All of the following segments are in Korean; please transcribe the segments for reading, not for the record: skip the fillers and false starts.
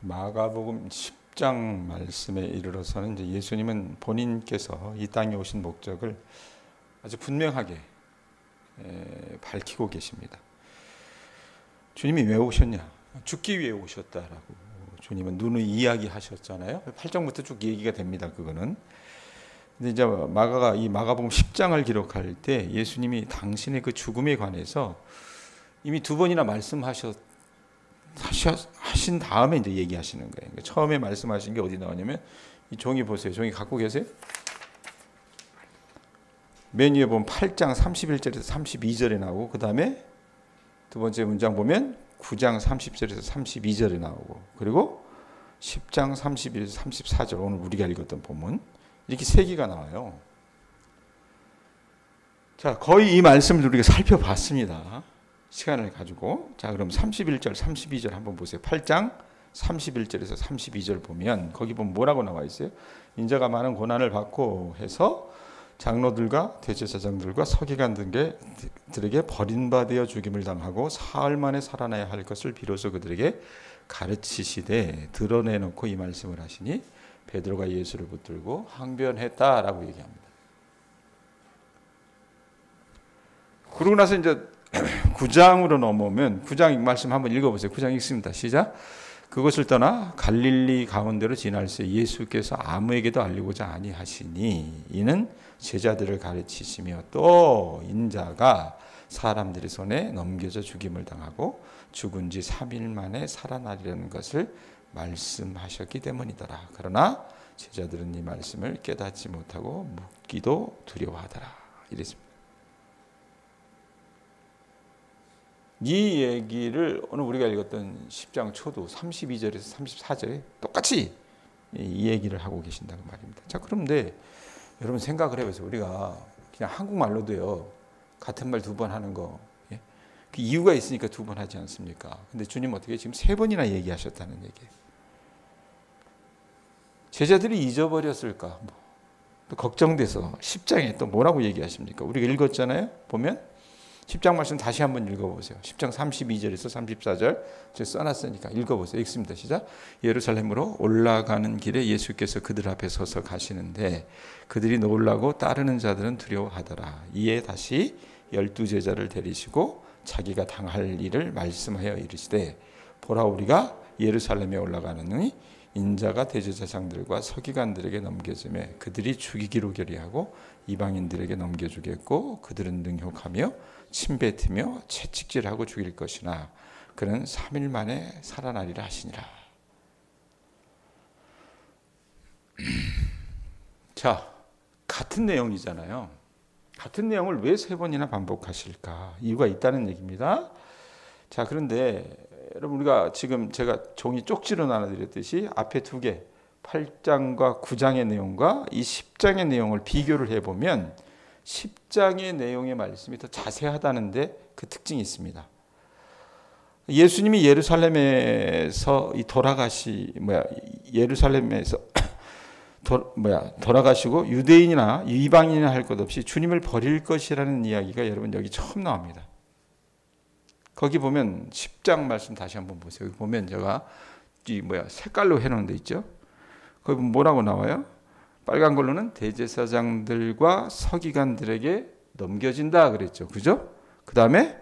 마가복음 10장 말씀에 이르러서는 이제 예수님은 본인께서 이 땅에 오신 목적을 아주 분명하게 밝히고 계십니다. 주님이 왜 오셨냐? 죽기 위해 오셨다라고 주님은 누누이 이야기하셨잖아요. 8장부터 쭉 얘기가 됩니다. 그거는. 근데 이제 마가가 이 마가복음 10장을 기록할 때 예수님이 당신의 그 죽음에 관해서 이미 두 번이나 말씀하신 다음에 이제 얘기하시는 거예요. 그러니까 처음에 말씀하신 게 어디 나오냐면 이 종이 보세요. 종이 갖고 계세요? 맨 위에 보면 8장 31절에서 32절에 나오고 그 다음에 두 번째 문장 보면 9장 30절에서 32절에 나오고 그리고 10장 31에서 34절 오늘 우리가 읽었던 본문 이렇게 세 개가 나와요. 자, 거의 이 말씀을 우리가 살펴봤습니다. 시간을 가지고. 자, 그럼 31절, 32절 한번 보세요. 8장 31절에서 32절 보면 거기 보면 뭐라고 나와 있어요? 인자가 많은 고난을 받고 해서 장로들과 대제사장들과 서기관들에게 버림받아 죽임을 당하고 사흘 만에 살아나야 할 것을 비로소 그들에게 가르치시되 드러내놓고 이 말씀을 하시니 베드로가 예수를 붙들고 항변했다라고 얘기합니다. 그러고 나서 이제 9장으로 넘어오면 9장 말씀 한번 읽어보세요. 9장 읽습니다. 시작. 그것을 떠나 갈릴리 가운데로 지날새 예수께서 아무에게도 알리고자 아니하시니 이는 제자들을 가르치시며 또 인자가 사람들의 손에 넘겨져 죽임을 당하고 죽은 지 3일 만에 살아나리라는 것을 말씀하셨기 때문이더라. 그러나 제자들은 이 말씀을 깨닫지 못하고 묻기도 두려워하더라. 이랬습니다. 이 얘기를 오늘 우리가 읽었던 10장 초도 32절에서 34절에 똑같이 이 얘기를 하고 계신다는 말입니다. 자, 그런데 여러분 생각을 해보세요. 우리가 그냥 한국말로도요. 같은 말 두 번 하는 거 그 이유가 있으니까 두 번 하지 않습니까? 근데 주님 어떻게 지금 세 번이나 얘기하셨다는 얘기예요. 제자들이 잊어버렸을까? 또 걱정돼서 10장에 또 뭐라고 얘기하십니까? 우리가 읽었잖아요. 보면 10장 말씀 다시 한번 읽어보세요. 10장 32절에서 34절 제가 써놨으니까 읽어보세요. 읽습니다. 시작. 예루살렘으로 올라가는 길에 예수께서 그들 앞에 서서 가시는데 그들이 놀라고 따르는 자들은 두려워하더라. 이에 다시 12제자를 데리시고 자기가 당할 일을 말씀하여 이르시되 보라 우리가 예루살렘에 올라가느니 인자가 대제사장들과 서기관들에게 넘겨지매 그들이 죽이기로 결의하고 이방인들에게 넘겨주겠고 그들은 능욕하며 침뱉으며 채찍질하고 죽일 것이나 그는 3일 만에 살아나리라 하시니라. 자, 같은 내용이잖아요. 같은 내용을 왜 세 번이나 반복하실까? 이유가 있다는 얘기입니다. 자, 그런데 여러분 우리가 지금 제가 종이 쪽지로 나눠드렸듯이 앞에 두 개 8장과 9장의 내용과 이 10장의 내용을 비교를 해보면 10장의 내용의 말씀이 더 자세하다는데 그 특징이 있습니다. 예수님이 예루살렘에서 예루살렘에서 돌아가시고 유대인이나 이방인이나 할 것 없이 주님을 버릴 것이라는 이야기가 여러분 여기 처음 나옵니다. 거기 보면 10장 말씀 다시 한번 보세요. 여기 보면 제가 색깔로 해놓은 데 있죠. 거기 뭐라고 나와요? 빨간 걸로는 대제사장들과 서기관들에게 넘겨진다 그랬죠. 그죠? 그 다음에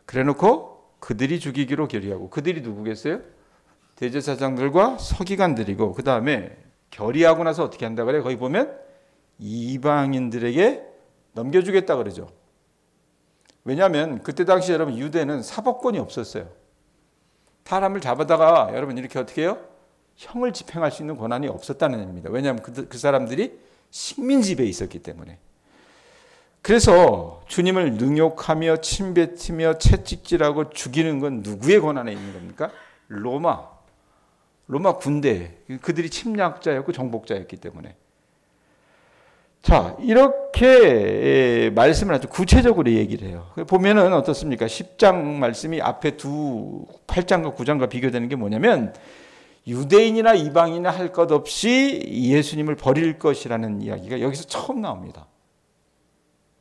그래놓고 그들이 죽이기로 결의하고 그들이 누구겠어요? 대제사장들과 서기관들이고 그 다음에 결의하고 나서 어떻게 한다 그래요? 거기 보면 이방인들에게 넘겨주겠다 그러죠. 왜냐하면 그때 당시 여러분 유대는 사법권이 없었어요. 사람을 잡아다가 여러분 이렇게 어떻게 해요? 형을 집행할 수 있는 권한이 없었다는 얘기입니다. 왜냐하면 그 사람들이 식민지배에 있었기 때문에. 그래서 주님을 능욕하며 침뱉으며 채찍질하고 죽이는 건 누구의 권한에 있는 겁니까? 로마 군대. 그들이 침략자였고 정복자였기 때문에. 자, 이렇게 말씀을 아주 구체적으로 얘기를 해요. 보면은 어떻습니까? 10장 말씀이 앞에 8장과 9장과 비교되는 게 뭐냐면 유대인이나 이방인이나 할 것 없이 예수님을 버릴 것이라는 이야기가 여기서 처음 나옵니다.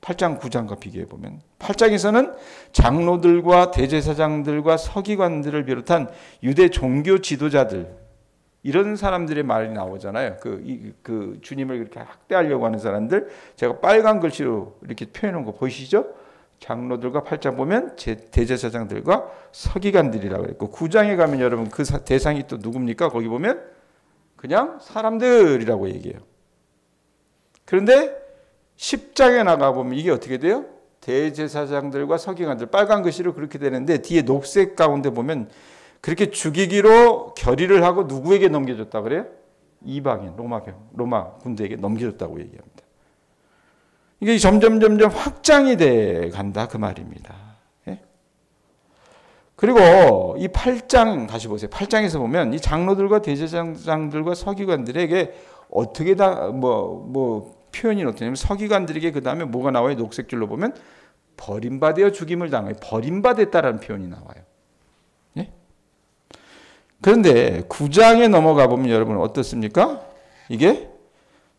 8장 9장과 비교해 보면 8장에서는 장로들과 대제사장들과 서기관들을 비롯한 유대 종교 지도자들 이런 사람들의 말이 나오잖아요. 그 주님을 그렇게 학대하려고 하는 사람들, 제가 빨간 글씨로 이렇게 표현한 거 보이시죠? 장로들과 8장 보면 대제사장들과 서기관들이라고 그랬고, 9장에 가면 여러분 그 대상이 또 누굽니까? 거기 보면 그냥 사람들이라고 얘기해요. 그런데 10장에 나가 보면 이게 어떻게 돼요? 대제사장들과 서기관들, 빨간 글씨로 그렇게 되는데 뒤에 녹색 가운데 보면 그렇게 죽이기로 결의를 하고 누구에게 넘겨줬다 그래요? 이방인 로마 군대에게 넘겨줬다고 얘기합니다. 이게 점점 확장이 돼 간다 그 말입니다. 예? 그리고 이 8장 다시 보세요. 8장에서 보면 이 장로들과 대제사장들과 서기관들에게 어떻게 표현이 어떠냐면, 서기관들에게 그 다음에 뭐가 나와요? 녹색 줄로 보면 버림받아 죽임을 당해요. 버림받았다라는 표현이 나와요. 예? 그런데 9장에 넘어가 보면 여러분 어떻습니까? 이게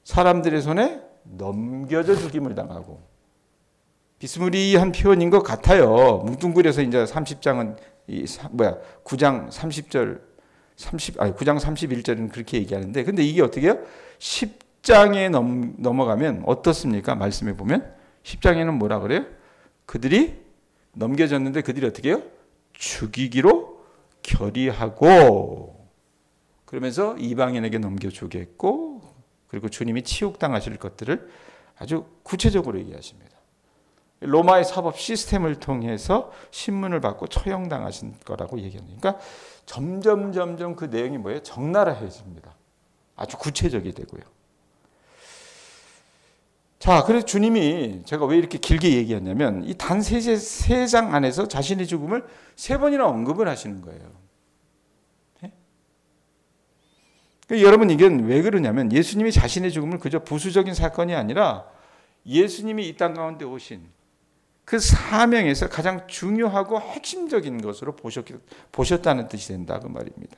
사람들의 손에 넘겨져 죽임을 당하고, 비스무리한 표현인 것 같아요. 뭉뚱그려서 이제 30장은 9장 30절 9장 31절은 그렇게 얘기하는데, 근데 이게 어떻게 해요? 10장에 넘어가면 어떻습니까? 말씀해 보면 10장에는 뭐라 그래요? 그들이 넘겨졌는데 그들이 어떻게 해요? 죽이기로 결의하고, 그러면서 이방인에게 넘겨주겠고, 그리고 주님이 치욕당하실 것들을 아주 구체적으로 얘기하십니다. 로마의 사법 시스템을 통해서 신문을 받고 처형당하신 거라고 얘기합니다. 그러니까 점점 그 내용이 뭐예요? 적나라해집니다. 아주 구체적이 되고요. 자, 그래서 주님이, 제가 왜 이렇게 길게 얘기했냐면 이 단 세 장 안에서 자신의 죽음을 3번이나 언급을 하시는 거예요. 그러니까 여러분, 이건 왜 그러냐면 예수님이 자신의 죽음을 그저 부수적인 사건이 아니라 예수님이 이 땅 가운데 오신 그 사명에서 가장 중요하고 핵심적인 것으로 보셨다는 뜻이 된다 그 말입니다.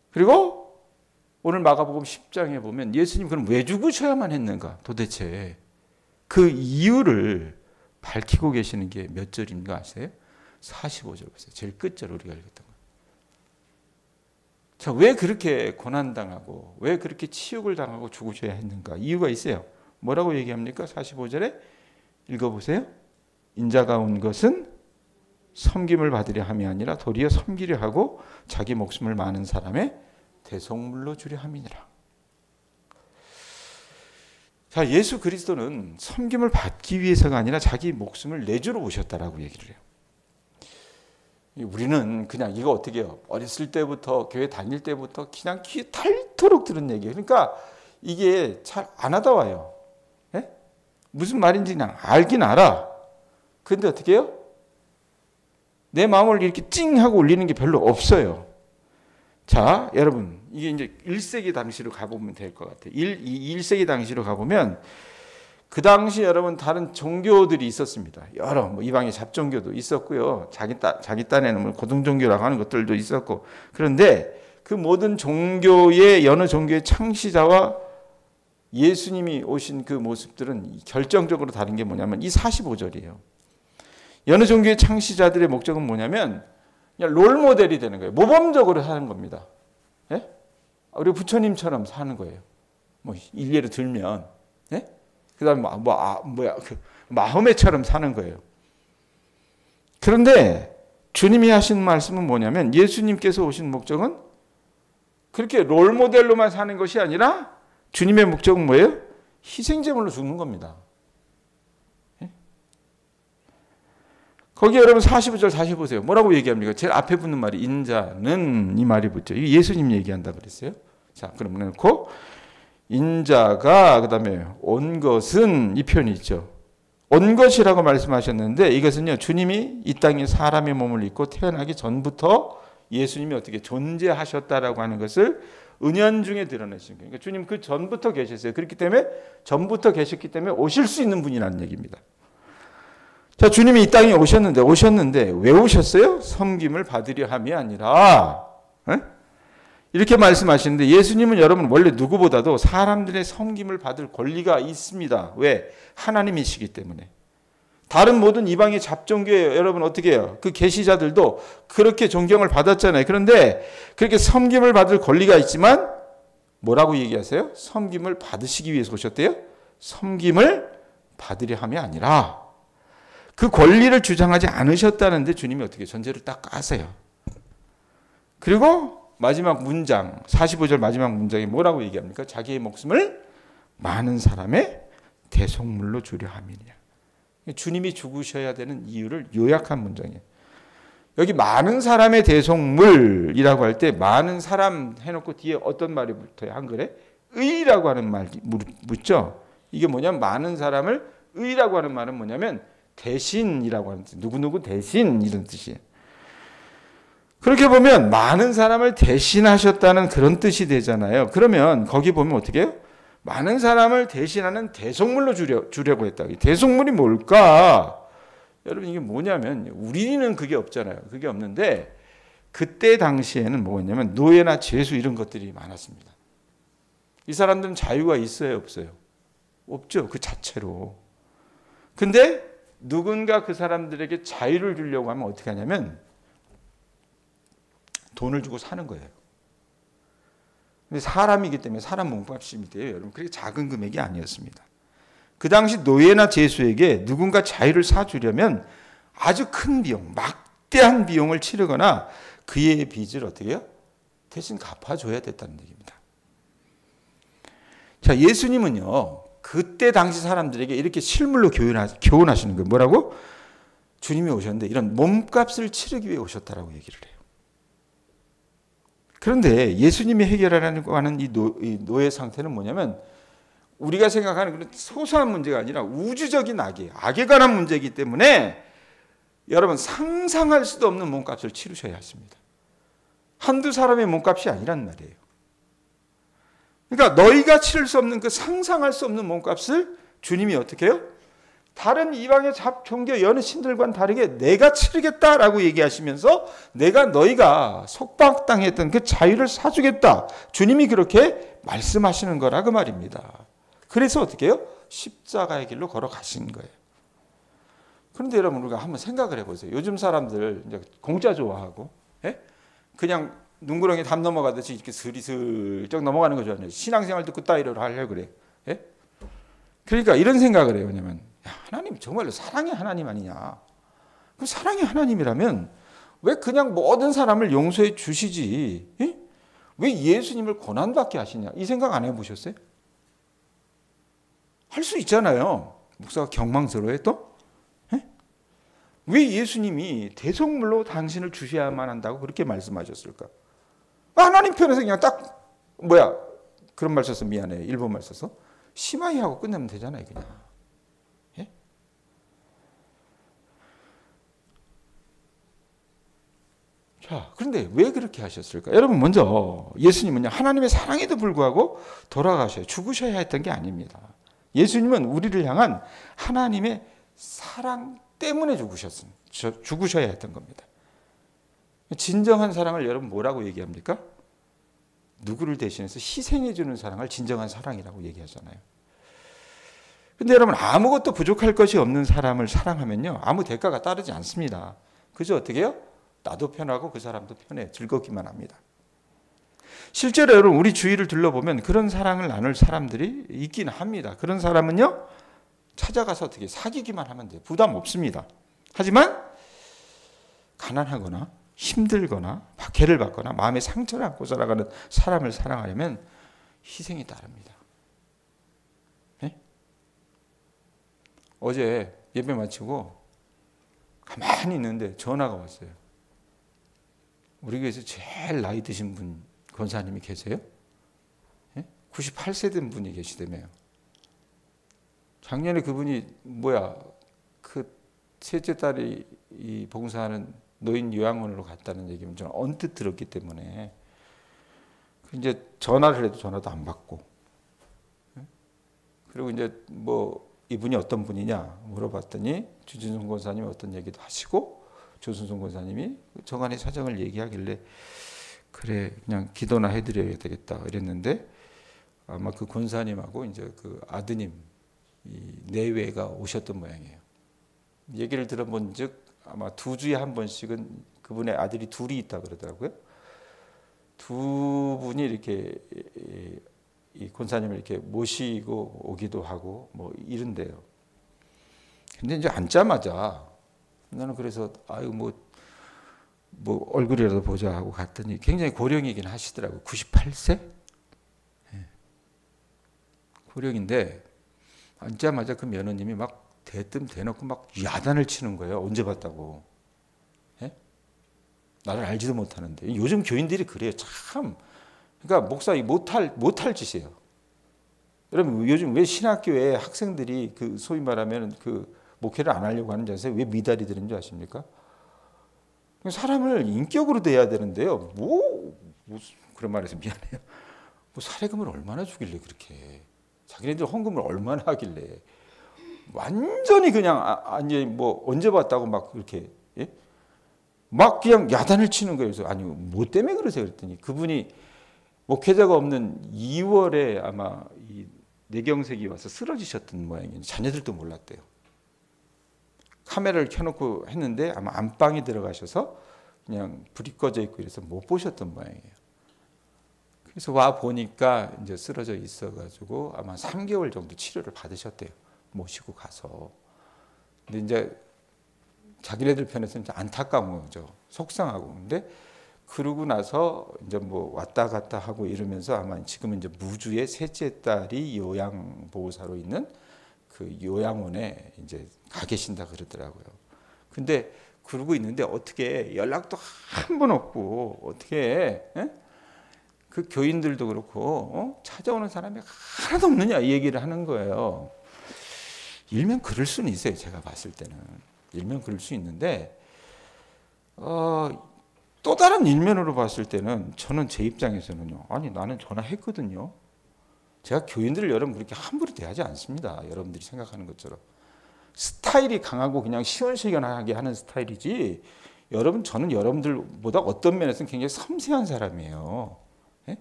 그리고 오늘 마가복음 10장에 보면 예수님 그럼 왜 죽으셔야만 했는가, 도대체 그 이유를 밝히고 계시는 게 몇 절인가 아세요? 45절 보세요. 제일 끝절 우리가 읽었던 거. 자, 왜 그렇게 고난당하고 왜 그렇게 치욕을 당하고 죽으셔야 했는가? 이유가 있어요. 뭐라고 얘기합니까? 45절에 읽어보세요. 인자가 온 것은 섬김을 받으려 함이 아니라 도리어 섬기려 하고 자기 목숨을 많은 사람의 대속물로 주려 함이니라. 자, 예수 그리스도는 섬김을 받기 위해서가 아니라 자기 목숨을 내주러 오셨다라고 얘기를 해요. 우리는 그냥 이거 어떻게 해요? 어렸을 때부터 교회 다닐 때부터 그냥 귀에 닳도록 들은 얘기예요. 그러니까 이게 잘 안 와닿아요. 예? 무슨 말인지 그냥 알긴 알아. 그런데 어떻게 해요? 내 마음을 이렇게 찡 하고 울리는 게 별로 없어요. 자, 여러분, 이게 이제 1세기 당시로 가보면 될 것 같아요. 1세기 당시로 가보면 그 당시 여러분 다른 종교들이 있었습니다. 여러 이방의 잡종교도 있었고요. 자기 딴에는 뭐 고등종교라고 하는 것들도 있었고. 그런데 그 모든 종교의 여느 종교의 창시자와 예수님이 오신 그 모습들은 결정적으로 다른 게 뭐냐면 이 45절이에요. 여느 종교의 창시자들의 목적은 뭐냐면 그냥 롤 모델이 되는 거예요. 모범적으로 사는 겁니다. 예? 우리 부처님처럼 사는 거예요. 뭐 일례로 들면, 예? 그다음에 마음에처럼 사는 거예요. 그런데 주님이 하신 말씀은 뭐냐면 예수님께서 오신 목적은 그렇게 롤 모델로만 사는 것이 아니라 주님의 목적은 뭐예요? 희생제물로 죽는 겁니다. 예? 거기 여러분 45절 다시 보세요. 뭐라고 얘기합니까? 제일 앞에 붙는 말이 인자는 이 말이 붙죠. 이게 예수님 얘기한다 그랬어요. 자, 그럼 놓고 인자가 그다음에 온 것은 이 표현이 있죠. 온 것이라고 말씀하셨는데 이것은요, 주님이 이 땅에 사람의 몸을 입고 태어나기 전부터 예수님이 어떻게 존재하셨다라고 하는 것을 은연중에 드러내신 거예요. 그러니까 주님 그 전부터 계셨어요. 그렇기 때문에 전부터 계셨기 때문에 오실 수 있는 분이라는 얘기입니다. 자, 주님이 이 땅에 오셨는데 왜 오셨어요? 섬김을 받으려 함이 아니라, 이렇게 말씀하시는데 예수님은 여러분 원래 누구보다도 사람들의 섬김을 받을 권리가 있습니다. 왜? 하나님이시기 때문에. 다른 모든 이방의 잡종교회 여러분 어떻게 해요? 그 계시자들도 그렇게 존경을 받았잖아요. 그런데 그렇게 섬김을 받을 권리가 있지만 뭐라고 얘기하세요? 섬김을 받으시기 위해서 오셨대요? 섬김을 받으려 함이 아니라 그 권리를 주장하지 않으셨다는데 주님이 어떻게 전제를 딱 까세요. 그리고 마지막 문장 45절 마지막 문장이 뭐라고 얘기합니까? 자기의 목숨을 많은 사람의 대속물로 주려 함이냐. 주님이 죽으셔야 되는 이유를 요약한 문장이에요. 여기 많은 사람의 대속물이라고 할 때 많은 사람 해놓고 뒤에 어떤 말이 붙어요? 한글에 의라고 하는 말이 묻죠. 이게 뭐냐면 많은 사람을 의라고 하는 말은 뭐냐면 대신이라고 하는 뜻. 누구누구 대신 이런 뜻이에요. 그렇게 보면 많은 사람을 대신하셨다는 그런 뜻이 되잖아요. 그러면 거기 보면 어떻게 해요? 많은 사람을 대신하는 대속물로 주려고 했다. 대속물이 뭘까? 여러분 이게 뭐냐면 우리는 그게 없잖아요. 그게 없는데 그때 당시에는 뭐였냐면 노예나 죄수 이런 것들이 많았습니다. 이 사람들은 자유가 있어요? 없어요? 없죠. 그 자체로. 근데 누군가 그 사람들에게 자유를 주려고 하면 어떻게 하냐면 돈을 주고 사는 거예요. 근데 사람이기 때문에 사람 몸값이 돼요, 여러분. 그렇게 작은 금액이 아니었습니다. 그 당시 노예나 죄수에게 누군가 자유를 사주려면 아주 큰 비용, 막대한 비용을 치르거나 그의 빚을 어떻게 해요? 대신 갚아줘야 됐다는 얘기입니다. 자, 예수님은요, 그때 당시 사람들에게 이렇게 실물로 교훈하시는 거예요. 뭐라고? 주님이 오셨는데 이런 몸값을 치르기 위해 오셨다라고 얘기를 해요. 그런데 예수님이 해결하려고 하는 이 노예 상태는 뭐냐면 우리가 생각하는 그런 소소한 문제가 아니라 우주적인 악에 관한 문제이기 때문에 여러분 상상할 수도 없는 몸값을 치르셔야 하십니다. 한두 사람의 몸값이 아니란 말이에요. 그러니까 너희가 치를 수 없는 그 상상할 수 없는 몸값을 주님이 어떻게 해요? 다른 이방의 종교 여느 신들과는 다르게 내가 치르겠다라고 얘기하시면서 내가 너희가 속박당했던 그 자유를 사주겠다. 주님이 그렇게 말씀하시는 거라 그 말입니다. 그래서 어떻게 해요? 십자가의 길로 걸어가신 거예요. 그런데 여러분 우리가 한번 생각을 해보세요. 요즘 사람들 이제 공짜 좋아하고 그냥 눈구렁에 담 넘어가듯이 이렇게 스리슬쩍 넘어가는 거 좋아하는 신앙생활도 그따위로 하려고 그래. 그러니까 이런 생각을 해요. 왜냐면 하나님 정말로 사랑의 하나님 아니냐. 그럼 사랑의 하나님이라면 왜 그냥 모든 사람을 용서해 주시지? 왜 예수님을 고난받게 하시냐? 이 생각 안 해보셨어요? 할 수 있잖아요. 목사가 경망스러워해 또? 왜 예수님이 대속물로 당신을 주셔야만 한다고 그렇게 말씀하셨을까? 하나님 편에서 그냥 딱 그런 말 써서 미안해요. 일본 말 써서 심하게 하고 끝내면 되잖아요. 그냥. 자, 그런데 왜 그렇게 하셨을까? 여러분 먼저 예수님은요 하나님의 사랑에도 불구하고 돌아가셔야 죽으셔야 했던 게 아닙니다. 예수님은 우리를 향한 하나님의 사랑 때문에 죽으셔야 했던 겁니다. 진정한 사랑을 여러분 뭐라고 얘기합니까? 누구를 대신해서 희생해 주는 사랑을 진정한 사랑이라고 얘기하잖아요. 근데 여러분 아무것도 부족할 것이 없는 사람을 사랑하면요 아무 대가가 따르지 않습니다. 그저 어떻게 해요? 나도 편하고 그 사람도 편해 즐겁기만 합니다. 실제로 여러분 우리 주위를 둘러보면 그런 사랑을 나눌 사람들이 있긴 합니다. 그런 사람은요 찾아가서 어떻게 사귀기만 하면 돼요. 부담 없습니다. 하지만 가난하거나 힘들거나 박해를 받거나 마음에 상처를 안고 살아가는 사람을 사랑하려면 희생이 따릅니다. 어제 예배 마치고 가만히 있는데 전화가 왔어요. 우리 교회에서 제일 나이 드신 분 권사님이 계세요? 98세 된 분이 계시다며요. 작년에 그분이 그 셋째 딸이 이 봉사하는 노인 요양원으로 갔다는 얘기는 저는 언뜻 들었기 때문에 이제 전화를 해도 전화도 안 받고 그리고 이제 이분이 어떤 분이냐 물어봤더니 주진성 권사님이 어떤 얘기도 하시고 조순성 권사님이 정한의 사정을 얘기하길래 그래 그냥 기도나 해드려야 되겠다 이랬는데 아마 그 권사님하고 이제 그 아드님 이 내외가 오셨던 모양이에요. 얘기를 들어본즉 아마 2주에 한 번씩은 그분의 아들이 둘이 있다 그러더라고요. 두 분이 이렇게 이 권사님을 이렇게 모시고 오기도 하고 뭐 이런데요. 근데 이제 앉자마자 나는 그래서 아유 뭐 얼굴이라도 보자 하고 갔더니 굉장히 고령이긴 하시더라고요. 98세? 네. 고령인데 앉자마자 그 며느님이 막 대놓고 막 야단을 치는 거예요. 언제 봤다고. 네? 나를 알지도 못하는데. 요즘 교인들이 그래요. 참. 그러니까 목사 못할 짓이에요. 여러분 요즘 왜 신학교에 학생들이 그 소위 말하면 그 목회를 안 하려고 하는 자세 왜 미달이 되는 줄 아십니까? 사람을 인격으로 대해야 되는데요. 무슨 그런 말해서 미안해요. 뭐 사례금을 얼마나 주길래 그렇게 자기네들 헌금을 얼마나 하길래 완전히 그냥 아니 뭐 언제 봤다고 막 그렇게 예? 막 그냥 야단을 치는 거예요. 그래서 아니 뭐 때문에 그러세요? 그랬더니 그분이 목회자가 없는 2월에 아마 이 뇌경색이 와서 쓰러지셨던 모양이에요. 자녀들도 몰랐대요. 카메라를 켜놓고 했는데 아마 안방에 들어가셔서 그냥 불이 꺼져 있고 이래서 못 보셨던 모양이에요. 그래서 와 보니까 이제 쓰러져 있어가지고 아마 3개월 정도 치료를 받으셨대요. 모시고 가서. 근데 이제 자기네들 편에서는 이제 안타까운 거죠. 속상하고. 근데 그러고 나서 이제 뭐 왔다 갔다 하고 이러면서 아마 지금은 이제 무주의 셋째 딸이 요양보호사로 있는 그 요양원에 이제 가 계신다 그러더라고요. 근데 그러고 있는데 어떻게 연락도 한 번 없고 어떻게 그 교인들도 그렇고 찾아오는 사람이 하나도 없느냐 이 얘기를 하는 거예요. 일면 그럴 수는 있어요. 제가 봤을 때는 일면 그럴 수 있는데 또 다른 일면으로 봤을 때는 저는 제 입장에서는요. 아니 나는 전화했거든요. 제가 교인들을 여러분 그렇게 함부로 대하지 않습니다. 여러분들이 생각하는 것처럼. 스타일이 강하고 그냥 시원시원하게 하는 스타일이지 여러분 저는 여러분들보다 어떤 면에서는 굉장히 섬세한 사람이에요. 예?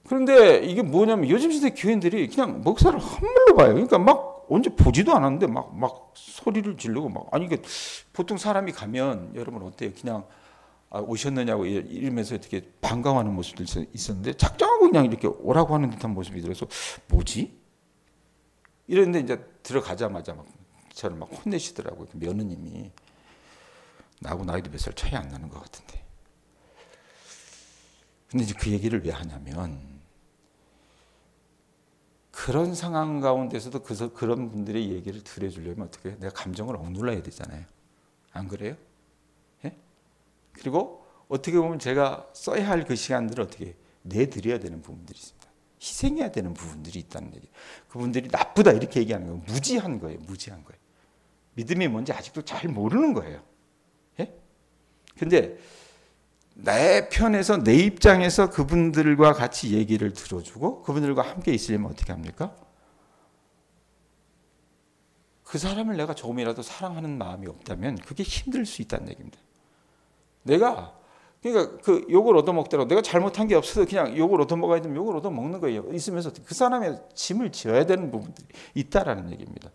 그런데 이게 뭐냐면 요즘 시대 교인들이 그냥 목사를 헛물로 봐요. 그러니까 막 언제 보지도 않았는데 막 소리를 지르고 막 아니 이게 보통 사람이 가면 여러분 어때요? 그냥 오셨느냐고 이러면서 어떻게 반가워하는 모습도 있었는데 작정하고 그냥 이렇게 오라고 하는 듯한 모습이 들어서 뭐지? 이랬는데 이제 들어가자마자 막 저를 막 혼내시더라고요. 그 며느님이 나하고 나이도 몇 살 차이 안 나는 것 같은데. 근데 이제 그 얘기를 왜 하냐면 그런 상황 가운데서도 그런 분들의 얘기를 들어주려면 어떻게 해요? 내가 감정을 억눌러야 되잖아요. 안 그래요? 그리고 어떻게 보면 제가 써야 할 그 시간들을 어떻게 내드려야 되는 부분들이 있습니다. 희생해야 되는 부분들이 있다는 얘기예요. 그분들이 나쁘다 이렇게 얘기하는 거예요. 무지한 거예요. 무지한 거예요. 믿음이 뭔지 아직도 잘 모르는 거예요. 근데 내 편에서 내 입장에서 그분들과 같이 얘기를 들어주고 그분들과 함께 있으려면 어떻게 합니까? 그 사람을 내가 조금이라도 사랑하는 마음이 없다면 그게 힘들 수 있다는 얘기입니다. 그러니까 그 욕을 얻어먹더라도 내가 잘못한 게 없어서 그냥 욕을 얻어먹어야 되면 욕을 얻어먹는 거예요. 있으면서 그 사람의 짐을 지어야 되는 부분들이 있다라는 얘기입니다.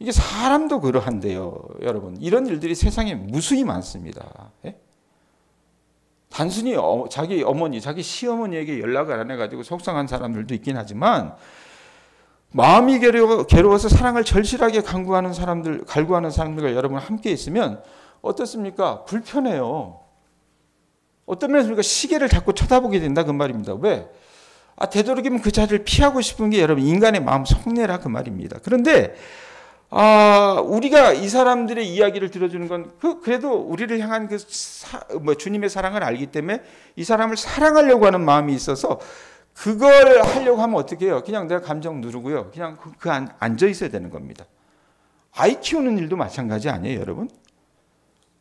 이게 사람도 그러한데요. 여러분 이런 일들이 세상에 무수히 많습니다. 단순히 자기 어머니, 자기 시어머니에게 연락을 안 해가지고 속상한 사람들도 있긴 하지만 마음이 괴로워서 사랑을 절실하게 갈구하는 사람들과 여러분 함께 있으면 어떻습니까? 불편해요. 어떤 면에서 시계를 자꾸 쳐다보게 된다 그 말입니다. 왜? 되도록이면 그 자리를 피하고 싶은 게 여러분 인간의 마음 속내라 그 말입니다. 그런데 우리가 이 사람들의 이야기를 들어주는 건 그래도 우리를 향한 주님의 사랑을 알기 때문에 이 사람을 사랑하려고 하는 마음이 있어서 그걸 하려고 하면 어떻게 해요? 그냥 내가 감정 누르고요. 그냥 앉아 있어야 되는 겁니다. 아이 키우는 일도 마찬가지 아니에요, 여러분?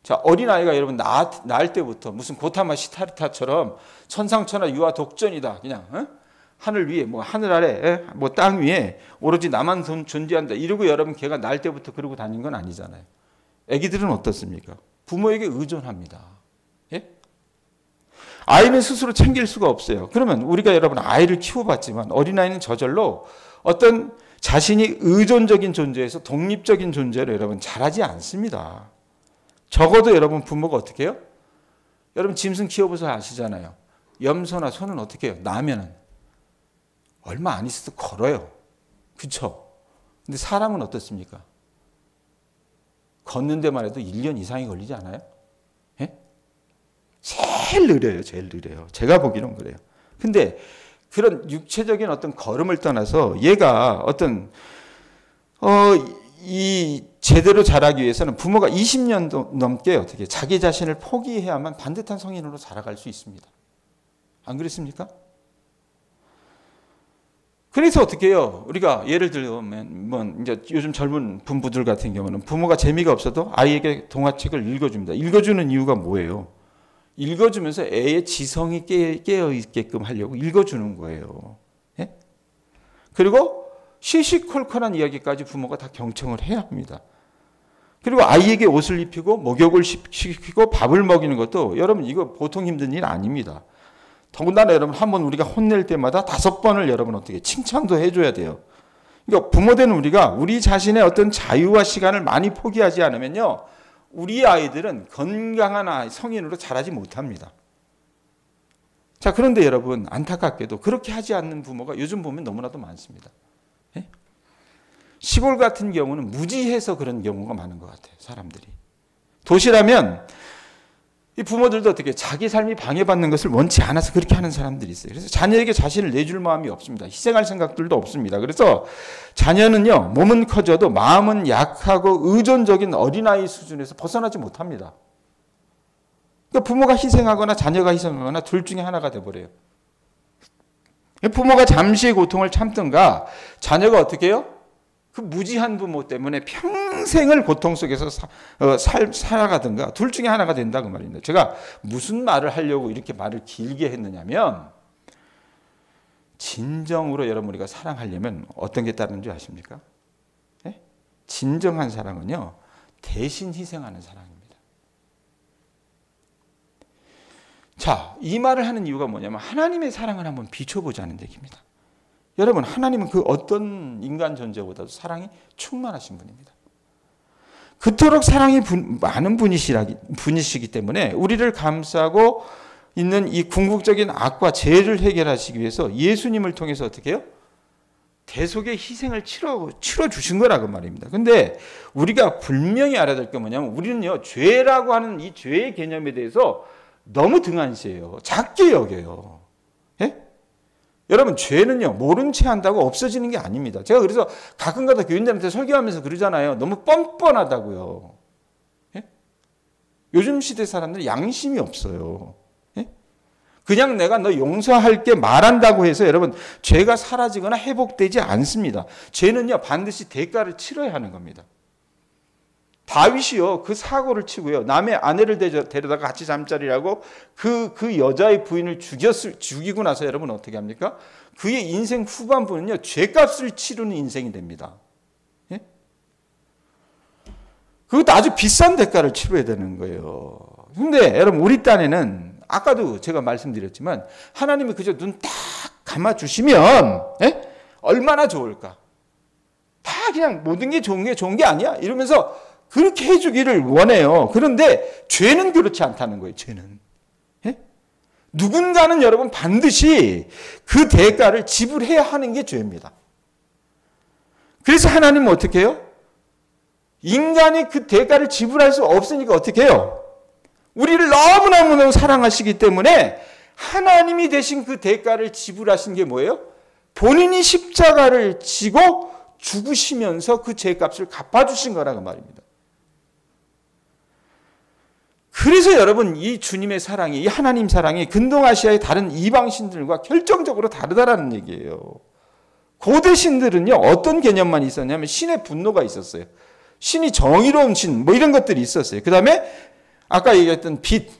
자, 어린아이가 여러분 낳을 때부터 무슨 고타마 시타르타처럼 천상천하 유아 독전이다. 그냥 하늘 위에 하늘 아래 땅 위에 오로지 나만 존재한다. 이러고 여러분 걔가 낳을 때부터 그러고 다닌 건 아니잖아요. 아기들은 어떻습니까? 부모에게 의존합니다. 예? 아이는 스스로 챙길 수가 없어요. 그러면 우리가 여러분 아이를 키워봤지만 어린아이는 저절로 어떤 자신이 의존적인 존재에서 독립적인 존재로 여러분 자라지 않습니다. 적어도 여러분 부모가 어떻게 해요? 여러분 짐승 키워보서 아시잖아요. 염소나 소는 어떻게 해요? 나면은 얼마 안 있어도 걸어요. 그렇죠? 근데 사람은 어떻습니까? 걷는 데만 해도 1년 이상이 걸리지 않아요? 예? 제일 느려요. 제일 느려요. 제가 보기로는 그래요. 근데 그런 육체적인 어떤 걸음을 떠나서 얘가 어떤 이 제대로 자라기 위해서는 부모가 20년 넘게 어떻게 자기 자신을 포기해야만 반듯한 성인으로 자라갈 수 있습니다. 안 그렇습니까? 그래서 어떻게 해요? 우리가 예를 들면 이제 요즘 젊은 분부들 같은 경우는 부모가 재미가 없어도 아이에게 동화책을 읽어줍니다. 읽어주는 이유가 뭐예요? 읽어주면서 애의 지성이 깨어 있게끔 하려고 읽어주는 거예요. 예? 그리고 시시콜콜한 이야기까지 부모가 다 경청을 해야 합니다. 그리고 아이에게 옷을 입히고 목욕을 시키고 밥을 먹이는 것도 여러분 이거 보통 힘든 일 아닙니다. 더군다나 여러분 한번 우리가 혼낼 때마다 5번을 여러분 어떻게 칭찬도 해줘야 돼요. 그러니까 부모된 우리가 우리 자신의 어떤 자유와 시간을 많이 포기하지 않으면요. 우리 아이들은 건강한 성인으로 자라지 못합니다. 자, 그런데 여러분 안타깝게도 그렇게 하지 않는 부모가 요즘 보면 너무나도 많습니다. 예? 시골 같은 경우는 무지해서 그런 경우가 많은 것 같아요. 사람들이. 도시라면 이 부모들도 어떻게 자기 삶이 방해받는 것을 원치 않아서 그렇게 하는 사람들이 있어요. 그래서 자녀에게 자신을 내줄 마음이 없습니다. 희생할 생각들도 없습니다. 그래서 자녀는요, 몸은 커져도 마음은 약하고 의존적인 어린아이 수준에서 벗어나지 못합니다. 그러니까 부모가 희생하거나 자녀가 희생하거나 둘 중에 하나가 돼버려요. 부모가 잠시의 고통을 참든가 자녀가 어떻게 해요? 그 무지한 부모 때문에 평생을 고통 속에서 살아가든가 둘 중에 하나가 된다고 말입니다. 제가 무슨 말을 하려고 이렇게 말을 길게 했느냐면 진정으로 여러분 우리가 사랑하려면 어떤 게 따르는 줄 아십니까? 네? 진정한 사랑은요. 대신 희생하는 사랑입니다. 자, 이 말을 하는 이유가 뭐냐면 하나님의 사랑을 한번 비춰보자는 얘기입니다. 여러분 하나님은 그 어떤 인간 존재보다도 사랑이 충만하신 분입니다. 그토록 사랑이 많은 분이시기 때문에 우리를 감싸고 있는 이 궁극적인 악과 죄를 해결하시기 위해서 예수님을 통해서 어떻게 해요? 대속의 희생을 치러 주신 거라고 말입니다. 근데 우리가 분명히 알아야 될 게 뭐냐면 우리는요 죄라고 하는 이 죄의 개념에 대해서 너무 등한시해요. 작게 여겨요. 여러분 죄는요 모른 채 한다고 없어지는 게 아닙니다. 제가 그래서 가끔가다 교인들한테 설교하면서 그러잖아요. 너무 뻔뻔하다고요. 예? 요즘 시대 사람들은 양심이 없어요. 예? 그냥 내가 너 용서할게 말한다고 해서 여러분 죄가 사라지거나 회복되지 않습니다. 죄는요 반드시 대가를 치러야 하는 겁니다. 다윗이요 그 사고를 치고요 남의 아내를 데려다가 같이 잠자리라고 그 여자의 부인을 죽이고 나서 여러분 어떻게 합니까? 그의 인생 후반부는요 죄값을 치르는 인생이 됩니다. 예? 그것도 아주 비싼 대가를 치러야 되는 거예요. 근데 여러분 우리 딴에는 아까도 제가 말씀드렸지만 하나님이 그저 눈 딱 감아주시면 예? 얼마나 좋을까? 다 그냥 모든 게 좋은 게 아니야 이러면서 그렇게 해주기를 원해요. 그런데 죄는 그렇지 않다는 거예요. 죄는. 예? 누군가는 여러분 반드시 그 대가를 지불해야 하는 게 죄입니다. 그래서 하나님은 어떻게 해요? 인간이 그 대가를 지불할 수 없으니까 어떻게 해요? 우리를 너무너무 사랑하시기 때문에 하나님이 대신 그 대가를 지불하신 게 뭐예요? 본인이 십자가를 지고 죽으시면서 그 죄값을 갚아주신 거라고 말입니다. 그래서 여러분 이 주님의 사랑이 이 하나님 사랑이 근동아시아의 다른 이방신들과 결정적으로 다르다라는 얘기예요. 고대 신들은요 어떤 개념만 있었냐면 신의 분노가 있었어요. 신이 정의로운 신 뭐 이런 것들이 있었어요. 그 다음에 아까 얘기했던 빚,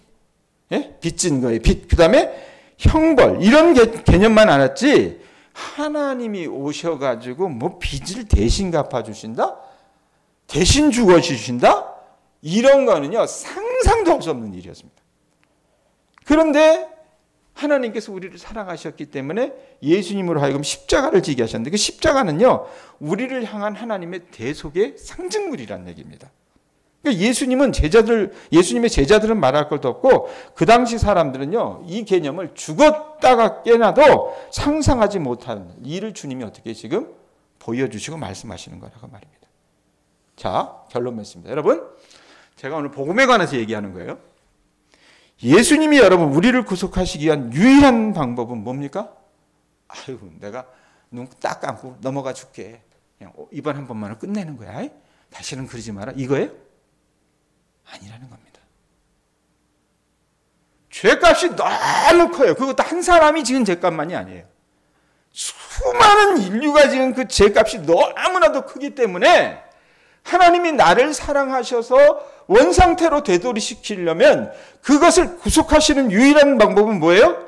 예? 빚진 거예요. 빚. 그 다음에 형벌 이런 개념만 알았지 하나님이 오셔가지고 뭐 빚을 대신 갚아주신다? 대신 죽어주신다? 이런 거는요 상상도 할 수 없는 일이었습니다. 그런데 하나님께서 우리를 사랑하셨기 때문에 예수님으로 하여금 십자가를 지게 하셨는데 그 십자가는요, 우리를 향한 하나님의 대속의 상징물이라는 얘기입니다. 그러니까 예수님의 제자들은 말할 것도 없고 그 당시 사람들은요, 이 개념을 죽었다가 깨나도 상상하지 못한 일을 주님이 어떻게 지금 보여주시고 말씀하시는 거라고 말입니다. 자, 결론 맺습니다. 여러분, 제가 오늘 복음에 관해서 얘기하는 거예요. 예수님이 여러분 우리를 구속하시기 위한 유일한 방법은 뭡니까? 아유, 내가 눈 딱 감고 넘어가 줄게. 그냥 이번 한 번만을 끝내는 거야. 다시는 그러지 마라. 이거예요? 아니라는 겁니다. 죄값이 너무 커요. 그것도 한 사람이 지은 죄값만이 아니에요. 수많은 인류가 지은 그 죄값이 너무나도 크기 때문에 하나님이 나를 사랑하셔서 원상태로 되돌이시키려면 그것을 구속하시는 유일한 방법은 뭐예요?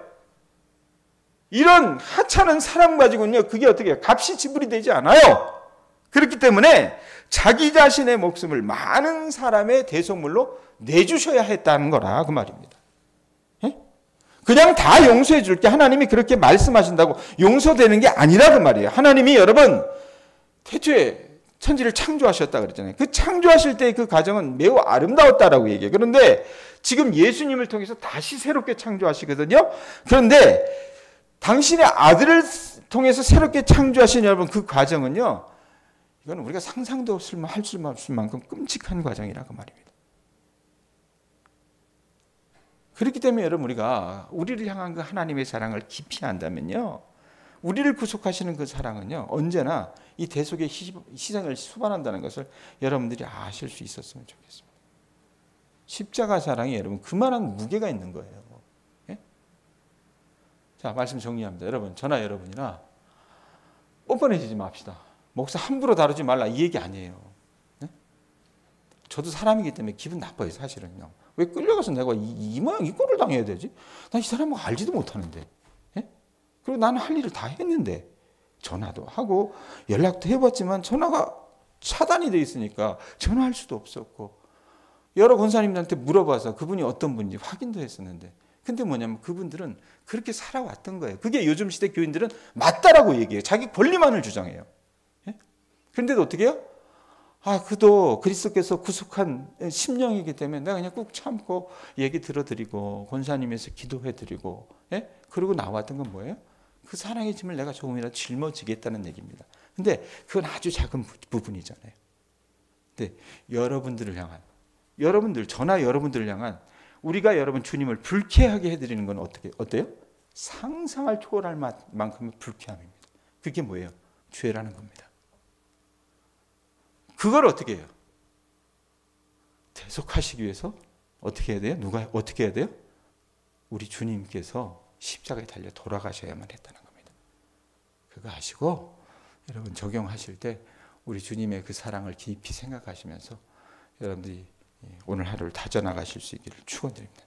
이런 하찮은 사랑 가지고는요, 그게 어떻게 해요? 값이 지불이 되지 않아요. 그렇기 때문에 자기 자신의 목숨을 많은 사람의 대속물로 내주셔야 했다는 거라 그 말입니다. 그냥 다 용서해 줄게, 하나님이 그렇게 말씀하신다고 용서되는 게 아니라 그 말이에요. 하나님이 여러분 태초에 천지를 창조하셨다 그랬잖아요. 그 창조하실 때 그 과정은 매우 아름다웠다라고 얘기해요. 그런데 지금 예수님을 통해서 다시 새롭게 창조하시거든요. 그런데 당신의 아들을 통해서 새롭게 창조하신 여러분 그 과정은요, 이건 우리가 상상도 할 수 없을 만큼 끔찍한 과정이라고 말입니다. 그렇기 때문에 여러분 우리가 우리를 향한 그 하나님의 사랑을 깊이 안다면요, 우리를 구속하시는 그 사랑은요, 언제나 이 대속의 희생을 수반한다는 것을 여러분들이 아실 수 있었으면 좋겠습니다. 십자가 사랑이 여러분 그만한 무게가 있는 거예요. 예? 자, 말씀 정리합니다. 여러분, 저나 여러분이나 뻔뻔해지지 맙시다. 목사 함부로 다루지 말라 이 얘기 아니에요. 예? 저도 사람이기 때문에 기분 나빠요, 사실은요. 왜 끌려가서 내가 이 모양 이 꼴을 당해야 되지? 난 이 사람을 알지도 못하는데. 예? 그리고 나는 할 일을 다 했는데, 전화도 하고 연락도 해봤지만 전화가 차단이 돼 있으니까 전화할 수도 없었고, 여러 권사님들한테 물어봐서 그분이 어떤 분인지 확인도 했었는데, 근데 뭐냐면 그분들은 그렇게 살아왔던 거예요. 그게 요즘 시대 교인들은 맞다라고 얘기해요. 자기 권리만을 주장해요. 예? 그런데도 어떻게 해요? 아, 그도 그리스도께서 구속한 심령이기 때문에 내가 그냥 꾹 참고 얘기 들어드리고 권사님에서 기도해드리고, 예? 그러고 나왔던 건 뭐예요? 그 사랑의 짐을 내가 조금이라도 짊어지겠다는 얘기입니다. 근데 그건 아주 작은 부분이잖아요. 근데 여러분들을 향한, 저나 여러분들을 향한 우리가 여러분 주님을 불쾌하게 해드리는 건 어때요? 상상을 초월할 만큼의 불쾌함입니다. 그게 뭐예요? 죄라는 겁니다. 그걸 어떻게 해요? 대속하시기 위해서 어떻게 해야 돼요? 누가 어떻게 해야 돼요? 우리 주님께서 십자가에 달려 돌아가셔야만 했다는 겁니다. 그거 아시고 여러분 적용하실 때 우리 주님의 그 사랑을 깊이 생각하시면서 여러분들이 오늘 하루를 다져나가실 수 있기를 축원드립니다.